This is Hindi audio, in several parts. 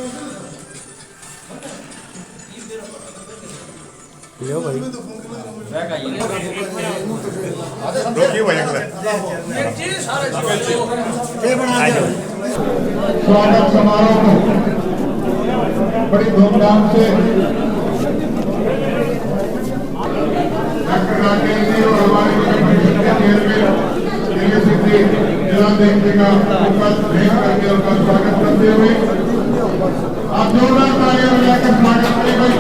लो भाई स्वागत समारोह बड़ी धूमधाम से डॉक्टर राकेश जी और हमारे परिषद के चेयरमैन जिलाध्यक्ष जी का उपस्थित भेंट करके उनका स्वागत करते हुए आप जोरदार तालियां बजाकर स्वागत करें भाई।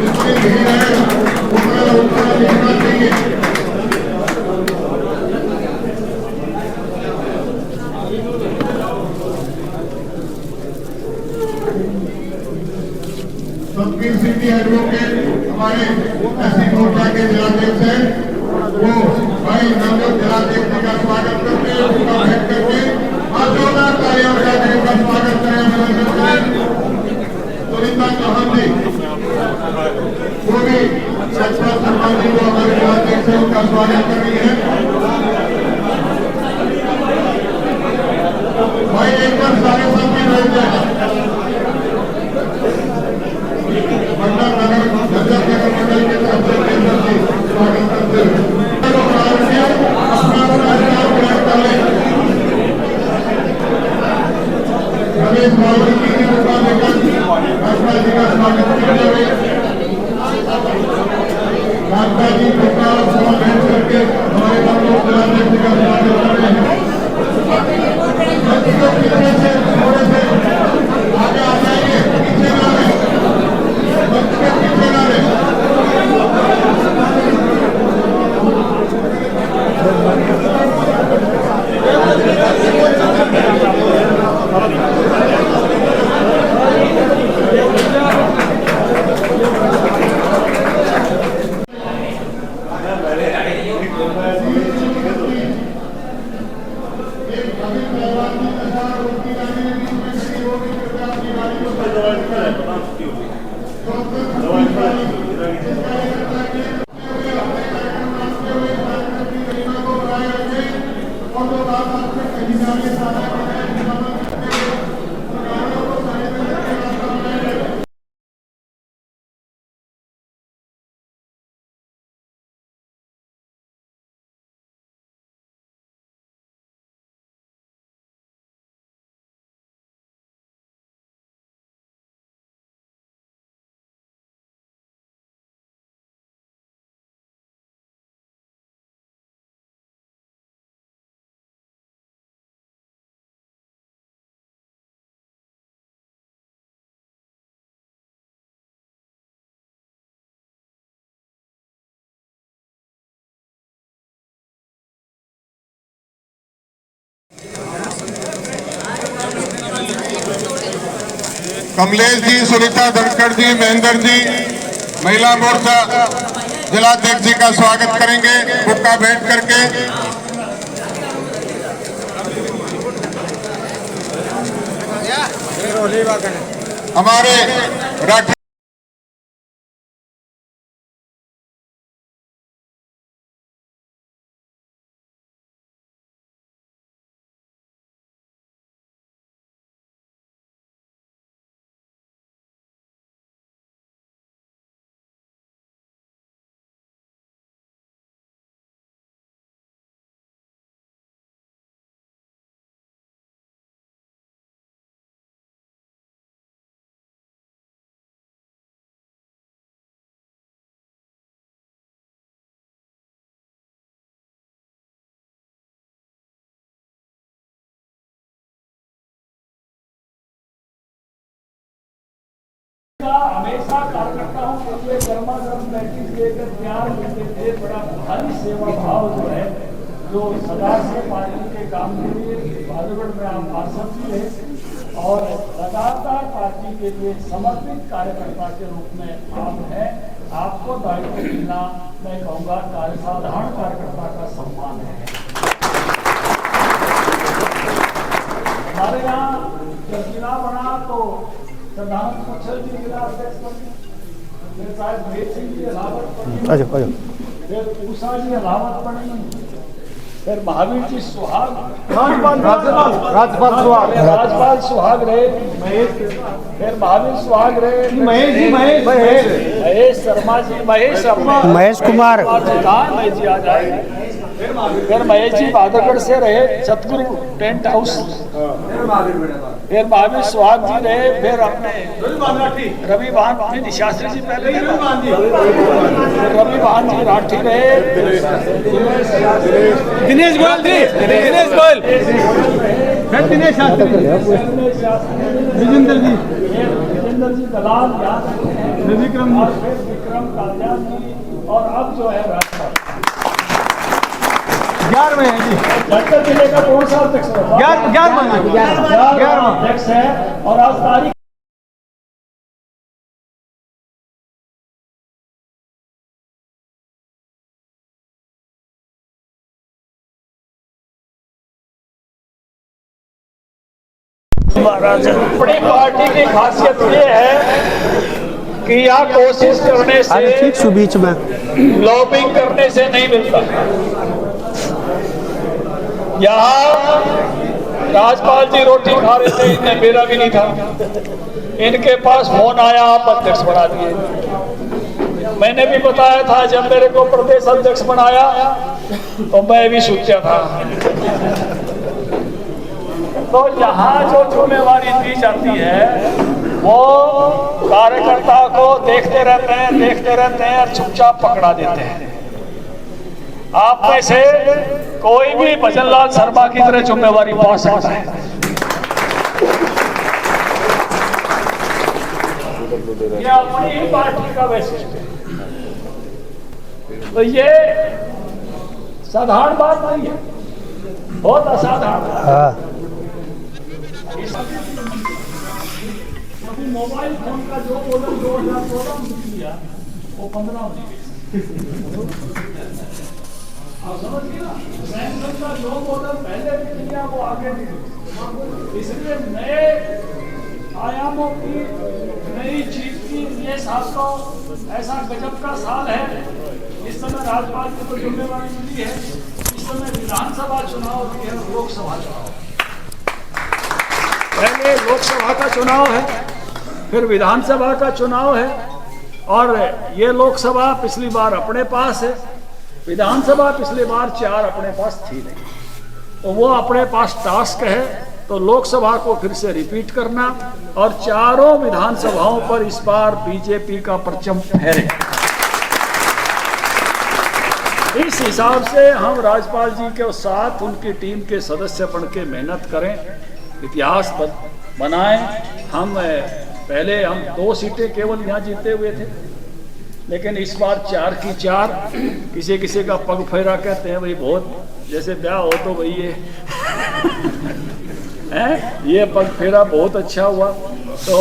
जितनी भीड़ है ऊपर दिखना चाहिए। सतबीर सिंह जी एडवोकेट हमारे एससी मोर्चा के जिलाध्यक्ष हैं, वो भाई नवजोत जिलाध्यक्ष जी का स्वागत करते हैं, उनका भेंट करके आप जोरदार तालियां बजाकर उनका स्वागत करें, अभिनंदन करें। सुनीता चौहान जी वो भी सचना शर्मा जी को हमारे जिलाध्यक्ष से उनका स्वागत कर रही है। भाई एक बार सारे साथी बैठ जाए। मंडल नगर मंडल के तरफ से स्वागत करते हुए रमेश बावरी जी की उपाध्यक्ष भाजपा जी का स्वागत करते हुए भाजपा जी को सभा भेंट करके हमारे नवजोत जिलाध्यक्ष जी का स्वागत कर रहे हैं। पीछे से थोड़े से आगे आ जाएंगे, पीछे ना रहे, पीछे ना रहे। कमलेश जी, सुनीता धनखड़ जी, महेंद्र जी महिला मोर्चा जिलाध्यक्ष जी का स्वागत करेंगे बुक्का भेंट करके। हमारे राठौर हमेशा कार्यकर्ताओं के लिए गर्मा गर्म बैठक लेकर तैयार करते थे। बड़ा भारी सेवा भाव जो है, जो सदा से पार्टी के काम के लिए भाजपा में आप पार्षद भी है और लगातार पार्टी के लिए समर्पित कार्यकर्ता के रूप में आप हैं। आपको दायित्व मिलना, मैं कहूँगा साधारण कार्यकर्ता का सम्मान है। हमारे यहाँ जब जिला बना तो प्रधान मच्छर जी जिला अध्यक्ष बने, फिर शायद महेश सिंह जी अलावत बने, फिर उषा जी अलावत बने, फिर महावीर जी सुहाग, राजपाल सुहाग रहे, फिर महावीर सुहाग रहे, महेश शर्मा जी, महेश कुमार महेश जी आ जाए। फिर महेश जी बहादुरगढ़ से रहे, सतगुरु टेंट हाउस। फिर महावीर सुहाग जी रहे, फिर अपने रवि भान शास्त्री जी पहले, रवि भान जी राठी रहे, दिनेश गोयल जी, दिनेश शास्त्री, विजेंद्र जी दलाल, विक्रम कालिया जी, और अब जो है राजपाल 11वें है जी। झारखंड जिले का कौन सा अध्यक्ष है? 11वां अध्यक्ष है। और आज तारीख महाराज, अपनी पार्टी की खासियत ये है कि यहाँ कोशिश करने से, ठीक बीच में लॉबिंग करने से नहीं मिलता। यहाँ राजपाल जी रोटी खा रहे थे, इनने मेरा भी नहीं था, इनके पास फोन आया, आप अध्यक्ष बना दिए। मैंने भी बताया था, जब मेरे को प्रदेश अध्यक्ष बनाया तो मैं भी सोचा था। तो यहाँ जो जिम्मेवारी दी जाती है वो कार्यकर्ता को देखते रहते हैं और चुपचाप पकड़ा देते हैं। आप में से कोई भी भजनलाल शर्मा की तरह जिम्मेवारी पा सकता है। ये अपनी ही पार्टी का वैशिष्ट है। तो ये साधारण बात नहीं है, बहुत असाधारण है। अभी मोबाइल फोन का जो मॉडल 2014 में किया वो 15 में आप समझिए ना, सैमसंग का जो मॉडल पहले भी किया वो आगे भी, इसलिए नए आयामों की, नई चीज की ये साल तो ऐसा गजब का साल है। इस समय राज्यपाल की तो जिम्मेवारी मिली है, इस समय विधानसभा चुनाव भी है, लोकसभा चुनाव। पहले लोकसभा का चुनाव है, फिर विधानसभा का चुनाव है, और ये लोकसभा पिछली बार अपने पास है, विधानसभा पिछली बार 4 अपने पास थी नहीं, तो वो अपने पास टास्क है तो लोकसभा को फिर से रिपीट करना, और चारों विधानसभाओं पर इस बार बीजेपी का परचम फहरे। इस हिसाब से हम राज्यपाल जी के साथ उनकी टीम के सदस्य बन के मेहनत करें, इतिहास बनाएं। हम पहले 2 सीटें केवल यहाँ जीते हुए थे, लेकिन इस बार 4 की 4। किसी किसी का पग फेरा कहते हैं भाई, बहुत जैसे ब्याह हो तो भाई ये पग फेरा बहुत अच्छा हुआ। तो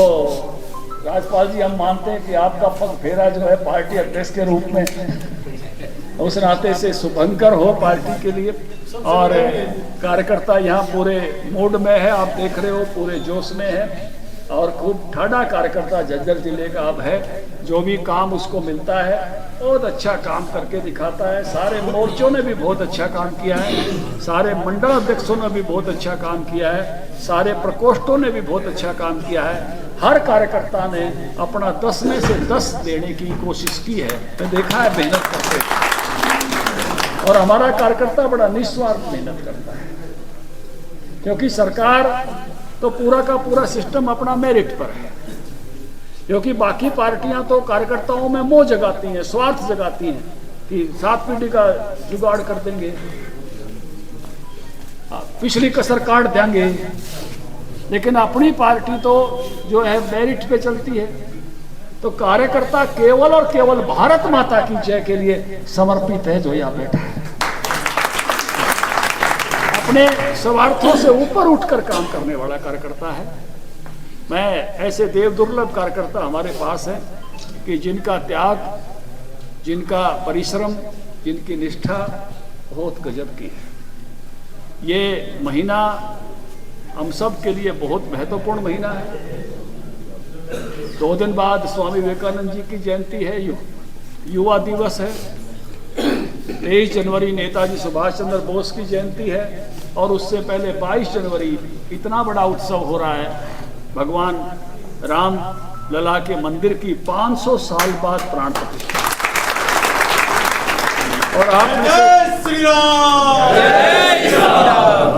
राज्यपाल जी, हम मानते हैं कि आपका पग फेरा जो है पार्टी अध्यक्ष के रूप में उस नाते से शुभंकर हो पार्टी के लिए। और कार्यकर्ता यहाँ पूरे मूड में है, आप देख रहे हो, पूरे जोश में है, और खूब ठाड़ा कार्यकर्ता झज्जर जिले का अब है। जो भी काम उसको मिलता है बहुत अच्छा काम करके दिखाता है। सारे मोर्चों ने भी बहुत अच्छा काम किया है, सारे मंडल अध्यक्षों ने भी बहुत अच्छा काम किया है, सारे प्रकोष्ठों ने भी बहुत अच्छा काम किया है। हर कार्यकर्ता ने अपना 10 में से 10 देने की कोशिश की है, मैं देखा है मेहनत करते। और हमारा कार्यकर्ता बड़ा निस्वार्थ मेहनत करता है, क्योंकि सरकार तो पूरा का पूरा सिस्टम अपना मेरिट पर है, क्योंकि बाकी पार्टियां तो कार्यकर्ताओं में मोह जगाती हैं, स्वार्थ जगाती हैं कि 7 पीढ़ी का जुगाड़ कर देंगे, पिछली कसर काट देंगे। लेकिन अपनी पार्टी तो जो है मेरिट पे चलती है। तो कार्यकर्ता केवल और केवल भारत माता की जय के लिए समर्पित है, जो यहाँ बैठा है। अपने स्वार्थों से ऊपर उठकर काम करने वाला कार्यकर्ता है। मैं ऐसे देव दुर्लभ कार्यकर्ता हमारे पास हैं कि जिनका त्याग, जिनका परिश्रम, जिनकी निष्ठा बहुत गजब की है। ये महीना हम सब के लिए बहुत महत्वपूर्ण महीना है। 2 दिन बाद स्वामी विवेकानंद जी की जयंती है, युवा दिवस है। 23 जनवरी नेताजी सुभाष चंद्र बोस की जयंती है और उससे पहले 22 जनवरी इतना बड़ा उत्सव हो रहा है, भगवान राम लला के मंदिर की 500 साल बाद प्राण प्रतिष्ठा। और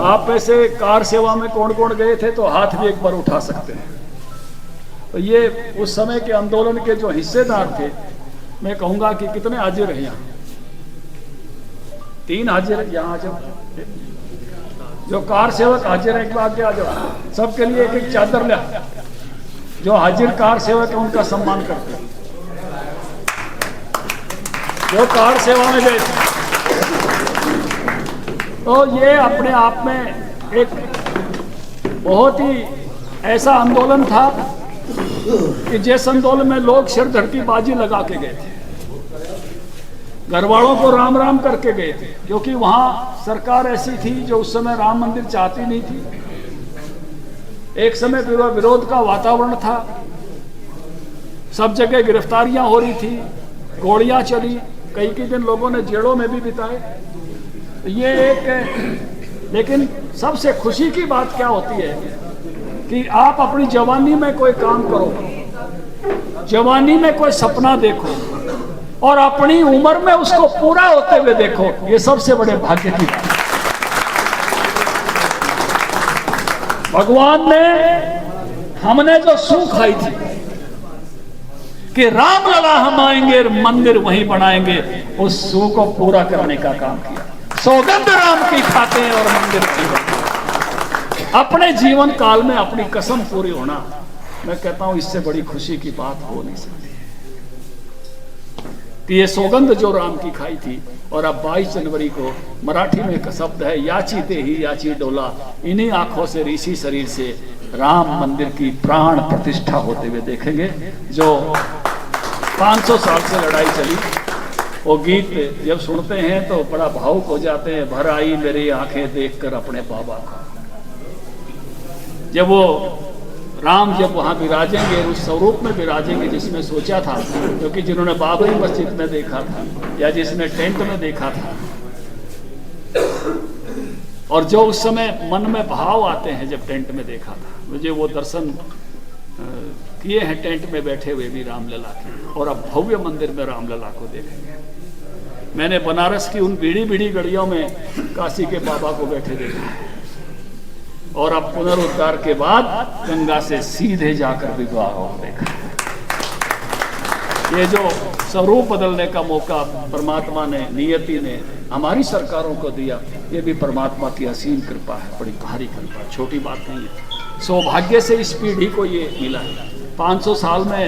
आप में से कार सेवा में कौन कौन गए थे तो हाथ भी एक बार उठा सकते हैं। तो ये उस समय के आंदोलन के जो हिस्सेदार थे, मैं कहूंगा कि कितने हाजिर हैं यहाँ? 3 हाजिर है यहाँ। जो कार सेवक हाजिर है एक बार आगे आ जाओ, सबके लिए एक एक चादर ले। जो हाजिर कार सेवक है उनका सम्मान करते हैं, जो कार सेवा में गए थे। तो ये अपने आप में एक बहुत ही ऐसा आंदोलन था कि जिस आंदोलन में लोग सिर धरती बाजी लगा के गए थे, घर वालों को राम राम करके गए थे, क्योंकि वहां सरकार ऐसी थी जो उस समय राम मंदिर चाहती नहीं थी। एक समय विरोध का वातावरण था, सब जगह गिरफ्तारियां हो रही थी, गोलियां चली, कई दिन लोगों ने जेलों में भी बिताए। ये एक, लेकिन सबसे खुशी की बात क्या होती है कि आप अपनी जवानी में कोई काम करो, जवानी में कोई सपना देखो और अपनी उम्र में उसको पूरा होते हुए देखो। ये सबसे बड़े भाग्य की बात। भगवान ने, हमने जो सूख खाई थी कि राम लला हम आएंगे मंदिर वहीं बनाएंगे, उस सू को पूरा करने का काम किया। सौगंध राम की खाते हैं और मंदिर वहीं बनाएंगे। अपने जीवन काल में अपनी कसम पूरी होना, मैं कहता हूं इससे बड़ी खुशी की बात हो नहीं सकती कि ये सौगंध जो राम की खाई थी। और अब 22 जनवरी को मराठी में एक शब्द है, याची ते ही याची डोला, इन्हीं आंखों से ऋषि शरीर से राम मंदिर की प्राण प्रतिष्ठा होते हुए देखेंगे। जो 500 साल से लड़ाई चली, वो गीत जब सुनते हैं तो बड़ा भावुक हो जाते हैं। भर आई मेरी आंखें देखकर अपने बाबा को। जब वो राम जब वहां विराजेंगे, उस स्वरूप में विराजेंगे जिसमें सोचा था, क्योंकि जिन्होंने बाबरी मस्जिद में देखा था या जिसने टेंट में देखा था, और जो उस समय मन में भाव आते हैं जब टेंट में देखा था, मुझे वो दर्शन किए हैं टेंट में बैठे हुए भी रामलला के, और अब भव्य मंदिर में रामलला को देखेंगे। मैंने बनारस की उन बीड़ी बीड़ी गलियों में काशी के बाबा को बैठे देखा है, और अब पुनरुद्धार के बाद गंगा से सीधे जाकर विवाह हो देखा। ये जो स्वरूप बदलने का मौका परमात्मा ने, नियति ने हमारी सरकारों को दिया, ये भी परमात्मा की असीम कृपा है, बड़ी भारी कृपा, छोटी बात नहीं है। सौभाग्य से इस पीढ़ी को ये मिला है। 500 साल में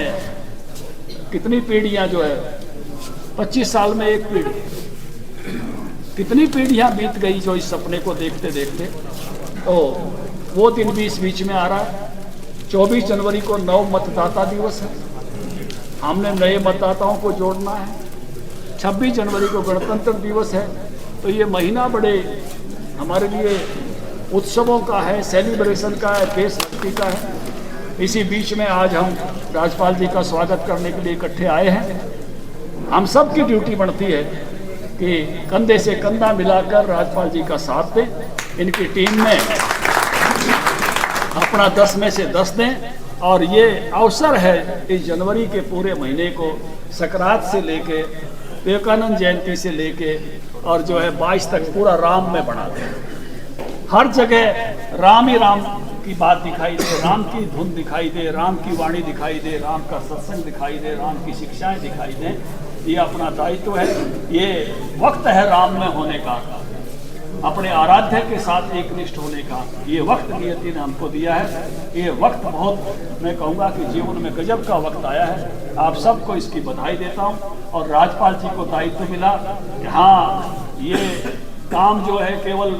कितनी पीढ़ियां, जो है 25 साल में एक पीढ़ी, कितनी पीढ़ियां बीत गई जो इस सपने को देखते देखते। तो वो दिन भी इस बीच में आ रहा है। 24 जनवरी को नव मतदाता दिवस है, हमने नए मतदाताओं को जोड़ना है। 26 जनवरी को गणतंत्र दिवस है। तो ये महीना बड़े हमारे लिए उत्सवों का है, सेलिब्रेशन का है, देशभक्ति का है। इसी बीच में आज हम राज्यपाल जी का स्वागत करने के लिए इकट्ठे आए हैं। हम सब की ड्यूटी बनती है कि कंधे से कंधा मिलाकर राज्यपाल जी का साथ दें, इनकी टीम में अपना 10 में से 10 दें। और ये अवसर है इस जनवरी के पूरे महीने को संक्रांत से लेके विवेकानंद जयंती से लेके और जो है 22 तक पूरा राम में बना दें। हर जगह राम ही राम की बात दिखाई दे, राम की धुन दिखाई दे, राम की वाणी दिखाई दे, राम का सत्संग दिखाई दे, राम की शिक्षाएं दिखाई दें। ये अपना दायित्व है। ये वक्त है राम में होने का, अपने आराध्य के साथ एकनिष्ठ होने का। ये वक्त नियति ने हमको दिया है। ये वक्त बहुत, मैं कहूँगा कि जीवन में गजब का वक्त आया है। आप सबको इसकी बधाई देता हूँ। और राज्यपाल जी को दायित्व मिला कि हाँ, ये काम जो है केवल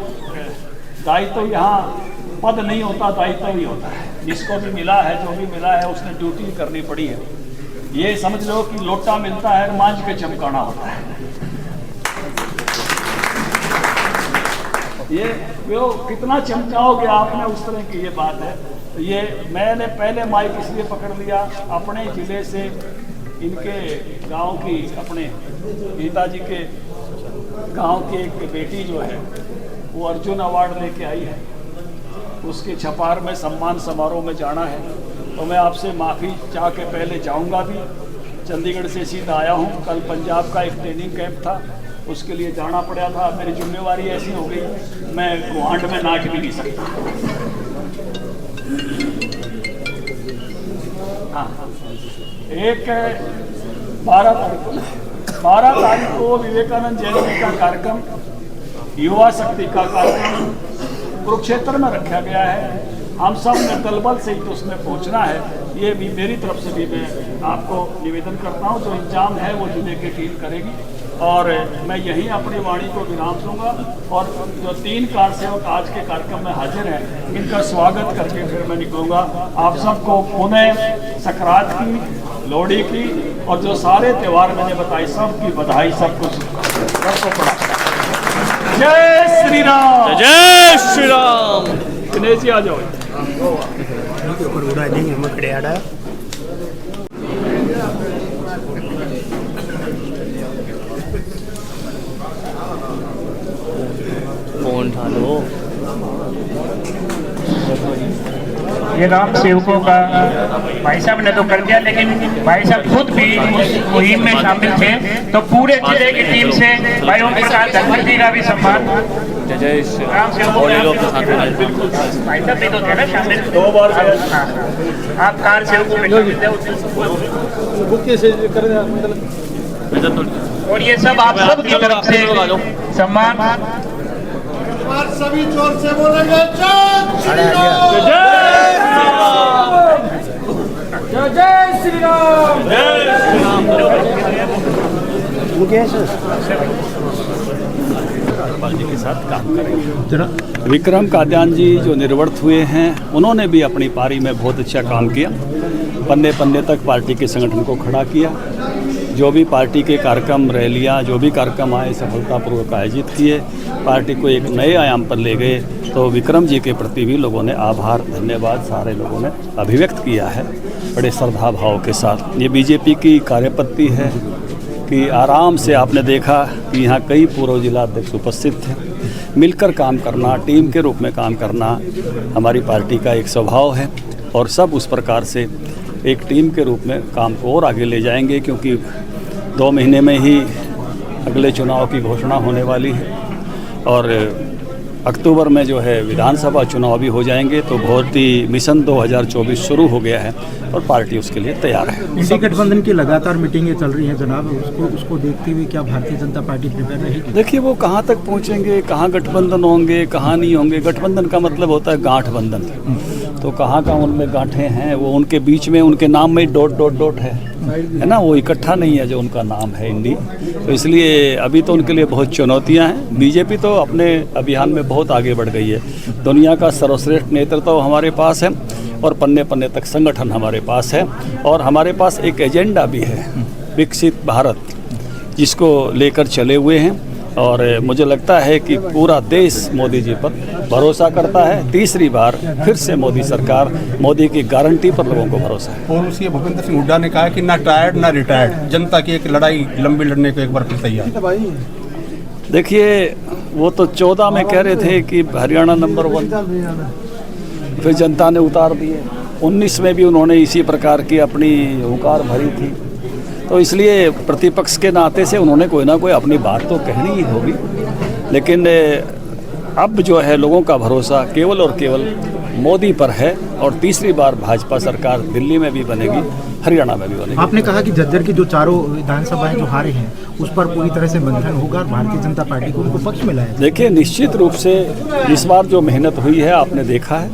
दायित्व, यहाँ पद नहीं होता, दायित्व ही होता है। जिसको भी मिला है, जो भी मिला है, उसने ड्यूटी करनी पड़ी है। ये समझ लो कि लोटा मिलता है, मांझ के चमकाना होता है। ये वो कितना चमकाओगे आपने, उस तरह की ये बात है। तो ये मैंने पहले माइक इसलिए पकड़ लिया, अपने जिले से, इनके गांव की, अपने पिताजी के गांव की एक बेटी जो है वो अर्जुन अवार्ड लेके आई है, उसके छपार में सम्मान समारोह में जाना है। तो मैं आपसे माफ़ी चाह के पहले जाऊंगा भी। चंडीगढ़ से सीधा आया हूं। कल पंजाब का एक ट्रेनिंग कैंप था, उसके लिए जाना पड़ा था। मेरी जिम्मेवारी ऐसी हो गई, मैं गुहांड में नाच भी नहीं सकता। हाँ, एक 12 तारीख को विवेकानंद जयंती का कार्यक्रम, युवा शक्ति का कार्यक्रम कुरुक्षेत्र में रखा गया है। हम सब ने दलबल से ही तो उसमें पहुंचना है। ये भी मेरी तरफ से भी मैं आपको निवेदन करता हूं, जो इंतजाम है वो जिले की टीम करेगी और मैं यहीं अपनी वाणी को विराम दूंगा। और जो 3 कार सेवक आज के कार्यक्रम में हाजिर हैं, इनका स्वागत करके फिर मैं निकलूंगा। आप सबको पुनः संक्रांत की, लोहड़ी की और जो सारे त्यौहार मैंने बताए सबकी बधाई, सब कुछ सबको। जय श्री राम, जय श्री राम। दिनेश जी आ जाओ। उड़ा देंगे मकड़ियाड़ा। फोन उठा लो। ये राम सेवकों का भाई साहब ने तो कर दिया, लेकिन भाई साहब खुद भी उस मुहिम में शामिल थे। तो पूरे जिले की टीम से भाई ओम प्रकाश धनवर्ती का भी सम्मान। जय श्री राम सेवकों बिल्कुल भाई साहब भी तो थे ना शामिल। 2 बार हाँ, आप कार सेवकों में शामिल थे। और ये सब आप सब की तरफ से सम्मान। सभी जोर से बोलेंगे जय श्री राम। जय श्री राम, जय श्री राम। के साथ काम करेंगे। विक्रम कादियान जी जो निर्वर्त हुए हैं, उन्होंने भी अपनी पारी में बहुत अच्छा काम किया। पन्ने पन्ने तक पार्टी के संगठन को खड़ा किया। जो भी पार्टी के कार्यक्रम, रैलियां, जो भी कार्यक्रम आए सफलतापूर्वक आयोजित किए, पार्टी को एक नए आयाम पर ले गए। तो विक्रम जी के प्रति भी लोगों ने आभार, धन्यवाद सारे लोगों ने अभिव्यक्त किया है बड़े श्रद्धा भाव के साथ। ये बीजेपी की कार्यपद्धति है कि आराम से आपने देखा कि यहाँ कई पूर्व जिला अध्यक्ष उपस्थित थे। मिलकर काम करना, टीम के रूप में काम करना हमारी पार्टी का एक स्वभाव है और सब उस प्रकार से एक टीम के रूप में काम को और आगे ले जाएंगे, क्योंकि 2 महीने में ही अगले चुनाव की घोषणा होने वाली है और अक्टूबर में जो है विधानसभा चुनाव भी हो जाएंगे। तो बहुत ही मिशन 2024 शुरू हो गया है और पार्टी उसके लिए तैयार है। इंडी गठबंधन की लगातार मीटिंगें चल रही हैं जनाब, उसको देखते हुए क्या भारतीय जनता पार्टी प्रिपेयर रहेगी? देखिए वो कहाँ तक पहुँचेंगे, कहाँ गठबंधन होंगे, कहाँ नहीं होंगे। गठबंधन का मतलब होता है गांठबंधन, तो कहाँ उनमें गांठें हैं, वो उनके बीच में, उनके नाम में डॉट है ना, वो इकट्ठा नहीं है जो उनका नाम है इंडी। तो इसलिए अभी तो उनके लिए बहुत चुनौतियां हैं। बीजेपी तो अपने अभियान में बहुत आगे बढ़ गई है। दुनिया का सर्वश्रेष्ठ नेतृत्व हमारे पास है और पन्ने पन्ने तक संगठन हमारे पास है और हमारे पास एक एजेंडा भी है, विकसित भारत, जिसको लेकर चले हुए हैं। और मुझे लगता है कि पूरा देश मोदी जी पर भरोसा करता है। तीसरी बार फिर से मोदी सरकार, मोदी की गारंटी पर लोगों को भरोसा है। और उसके भूपेंद्र सिंह हुड्डा ने कहा कि ना टायर्ड ना रिटायर्ड, जनता की एक लड़ाई लंबी लड़ने को एक बार फिर तैयार। देखिए वो तो 14 में कह रहे थे कि हरियाणा नंबर 1, फिर जनता ने उतार दिए। 19 में भी उन्होंने इसी प्रकार की अपनी हुंकार भरी थी। तो इसलिए प्रतिपक्ष के नाते से उन्होंने कोई ना कोई अपनी बात तो कहनी ही होगी। लेकिन अब जो है लोगों का भरोसा केवल और केवल मोदी पर है और तीसरी बार भाजपा सरकार दिल्ली में भी बनेगी, हरियाणा में भी बनेगी। आपने कहा कि झज्जर की जो चारों विधानसभाएं जो हारे हैं उस पर पूरी तरह से मंथन होगा और भारतीय जनता पार्टी को उनको पक्ष मिला है। देखिए निश्चित रूप से इस बार जो मेहनत हुई है आपने देखा है।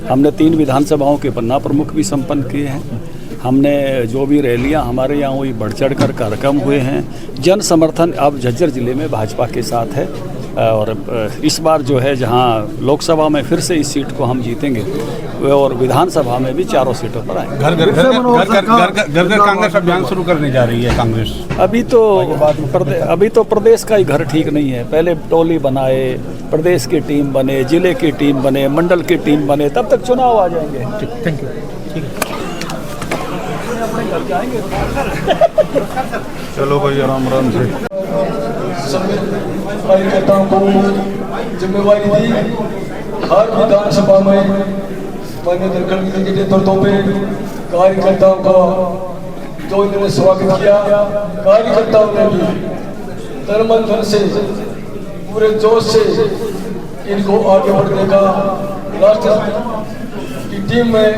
हमने 3 विधानसभाओं के पन्ना प्रमुख भी संपन्न किए हैं। हमने जो भी रैलियां हमारे यहाँ हुई, बढ़ चढ़ कर कार्यक्रम हुए हैं। जन समर्थन अब झज्जर जिले में भाजपा के साथ है और इस बार जो है जहाँ लोकसभा में फिर से इस सीट को हम जीतेंगे और विधानसभा में भी 4 सीटों पर आएंगे। घर कांग्रेस अभियान शुरू करने जा रही है कांग्रेस। अभी तो प्रदेश का ही घर ठीक नहीं है। पहले टोली बनाए, प्रदेश की टीम बने, जिले की टीम बने, मंडल की टीम बने, तब तक चुनाव आ जाएंगे। Thank you. चलो भाई आराम से। कार्यकर्ताओं को जिम्मेवारी दी। हर विधानसभा में माननीय धनखड़ जी के नेतृत्व में कार्यकर्ताओं का जो इन्होंने स्वागत किया, कार्यकर्ताओं ने भी तन मन धन से पूरे जोश से इनको आगे बढ़ने का राष्ट्र की टीम में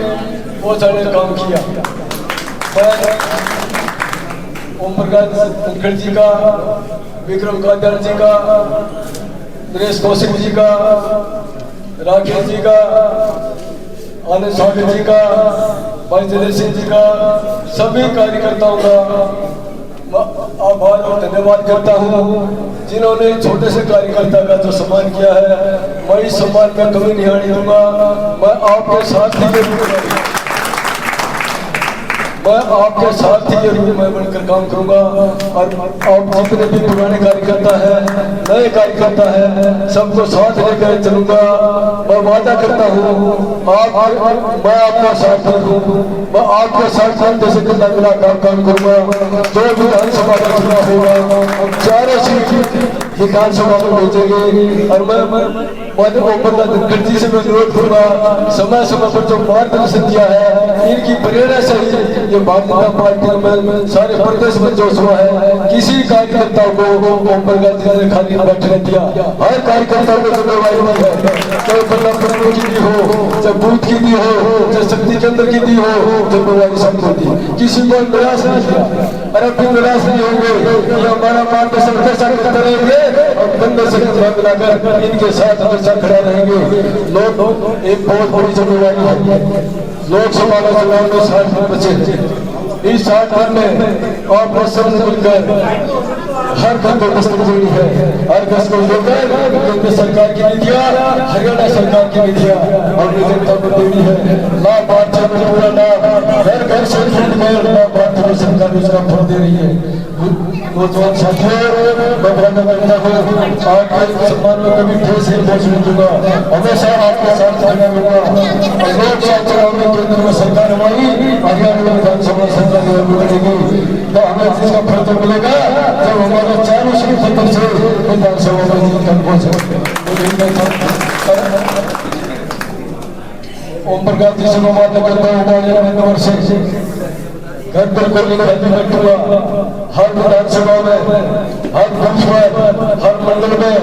पहुंचाने का काम किया। मैं ओम प्रकाश धनखड़ जी का, विक्रम कांडल जी का, नरेश कौशिक जी का, राकेश जी का, आनंद स्वागत जी का, भाई जय सिंह जी का, सभी कार्यकर्ताओं का आभार और धन्यवाद करता हूँ जिन्होंने छोटे से कार्यकर्ता का जो सम्मान किया है। मैं इस सम्मान में कभी नहीं आने दूंगा। मैं आपके साथ ही के रूप में बनकर काम करूंगा। और आप जितने भी पुराने कार्यकर्ता है, नए कार्यकर्ता है, सबको साथ लेकर चलूंगा। मैं वादा करता हूँ मैं आपका साथ दूँ, मैं आपके साथ जैसे कितना मिला काम करूंगा। जो विधानसभा का चुनाव होगा हम चारों सीट विधानसभा में भेजेंगे। और मैं ओम प्रकाश धनखड़ जी से मैं अनुरोध करूंगा, समय समय पर जो मार्गदर्शन किया है, इनकी प्रेरणा से ही ये भारतीय जनता पार्टी में सारे प्रदेश में जोश हुआ है। किसी कार्यकर्ता को ओम प्रकाश जी ने खाली बैठने दिया। हर कार्यकर्ता को जिम्मेवारी दी है, चाहे बल्लभपुर की दी हो, चाहे बूथ की दी हो, चाहे शक्ति केंद्र की दी हो, जिम्मेवारी सबको दी। किसी को निराश नहीं किया। अरे फिर निराश नहीं होंगे, ये हमारा मार्गदर्शन कैसा करते रहेंगे और बंदे से मिलाकर इनके साथ हमेशा खड़े रहेंगे। लोग एक बहुत बड़ी जिम्मेवारी है। लोकसभा का चुनाव में 60 दिन बचे। इस 60 दिन में आपने सब मिलकर हर घर को दस्तक देनी है। हर घर को लेकर केंद्र सरकार की नीतियां, हरियाणा सरकार की नीतियां अपनी जनता को देनी है। लाभार्थी को पूरा लाभ घर घर से जुड़कर लाभार्थी सरकार उसका फल दे रही है। नौजवान साथियों, मैं वादा करता हूँ आपके सम्मान में कभी ठेस नहीं पहुँचने दूंगा। हमेशा आपके साथ रहने दूंगा। लोकसभा चुनाव में केंद्र में सरकार हमारी, हरियाणा में विधानसभा सरकार बनेगी, तो हमें इसका फल तो मिलेगा जब हमारे चारों सीट से विधानसभा में जीत पहुंचे। ओम प्रकाश जी से मैं वादा करता हूँ से घर पर कोई बैठूंगा। हर विधानसभा में, हर बूथ में, हर मंडल में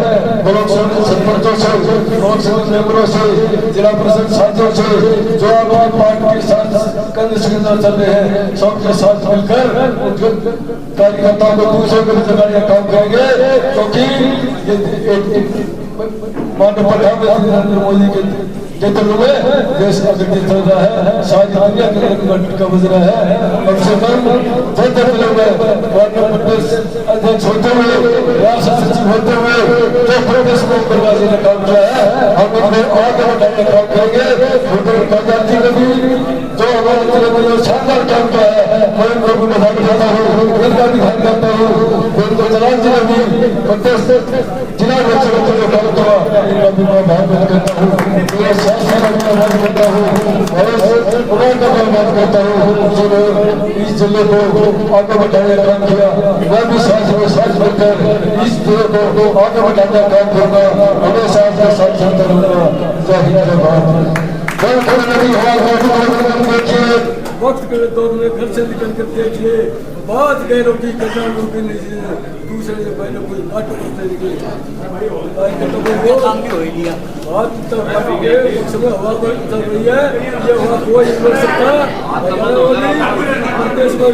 ब्लॉक सरपंचों से, ब्लॉक समिति मेंबरों से, जिला परिषद साथियों से, जो हमारी पार्टी के साथ कंधे से कंधा चल रहे हैं, सबके साथ मिलकर कार्यकर्ताओं को दूसरों को जगाने का काम करेंगे। क्योंकि माननीय प्रधानमंत्री नरेंद्र मोदी के नेतृत्व में देश आगे चल रहा है। सारी दुनिया का बज रहा है। कम से कम प्रदेश अध्यक्ष होते हुए, राष्ट्र सचिव होते हुए जो प्रदेश में प्रकाश जी ने काम किया है, हम उन्हें आगे बढ़ाने का काम करेंगे। कांडल जी ने भी जो हमारे जिले में जो शानदार काम किया है, मैं उनको भी बधाई देता हूँ, उनका भी ध्यान करता हूँ। जलाल जी ने भी प्रदेश जिला मुख्यमंत्री जो काम किया, इनका भी मैं धन्यवाद करता हूँ। करता हूँ इस जिले को आगे बढ़ाने का काम किया। मैं भी साथ मिलकर इस जिले को आगे बढ़ाने का काम करूँगा। हमेशा आपके साथ चलता रहूँगा। जय हिंद, जय भारत। वक्त के दौर में घर से निकल कर देखिए, बात गैरों की कल्याण रूपी नहीं, दूसरे से पहले कोई बात करते हवा चल रही है। ये हवा कोई नहीं सकता। प्रदेश में